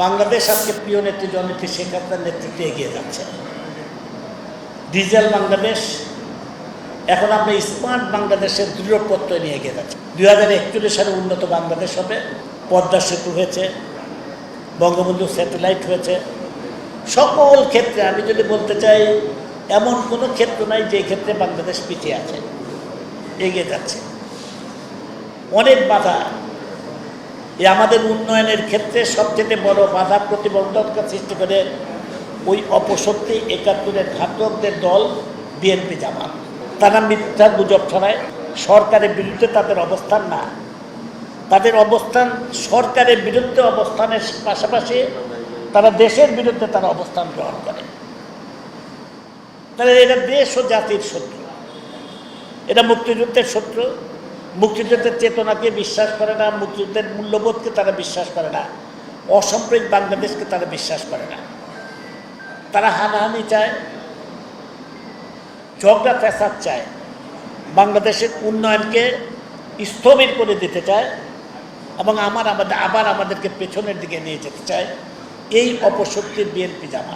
বাংলাদেশ আজকে প্রিয় নেত্রী জননেত্রী শেখ হাসিনার নেতৃত্বে এগিয়ে যাচ্ছে। ডিজিটাল বাংলাদেশ, এখন আমরা স্মার্ট বাংলাদেশের দৃঢ় প্রত্যয় নিয়ে এগিয়ে যাচ্ছে। 2041 সালে উন্নত বাংলাদেশ হবে, পদ্মা সেতু হয়েছে, বঙ্গবন্ধু স্যাটেলাইট হয়েছে। সকল ক্ষেত্রে আমি যদি বলতে চাই, এমন কোনো ক্ষেত্র নাই যে ক্ষেত্রে বাংলাদেশ পিছিয়ে আছে, এগিয়ে যাচ্ছে। অনেক বাধা, আমাদের উন্নয়নের ক্ষেত্রে সবচেয়ে বড় বাধা প্রতিবন্ধকতা সৃষ্টি করে ওই অপশক্তি 71-এর ঘাতকদের দল বিএনপি জামাত। তারা মিথ্যা গুজব ছড়ায়। সরকারের বিরুদ্ধে তাদের অবস্থান না, তাদের অবস্থান সরকারের বিরুদ্ধে অবস্থানের পাশাপাশি তারা দেশের বিরুদ্ধে তারা অবস্থান গ্রহণ করে। তাহলে এটা দেশ ও জাতির শত্রু, এটা মুক্তিযুদ্ধের শত্রু। মুক্তিযুদ্ধের চেতনাকে বিশ্বাস করে না, মুক্তিযুদ্ধের মূল্যবোধকে তারা বিশ্বাস করে না, অসাম্প্রদায়িক বাংলাদেশকে তারা বিশ্বাস করে না। তারা হানাহানি চায়, ঝগড়া ফ্যাসাদ চায়, বাংলাদেশের উন্নয়নকে স্থবির করে দিতে চায় এবং আবার আমাদেরকে পেছনের দিকে নিয়ে যেতে চায় এই অপশক্তির বিএনপি জামাত।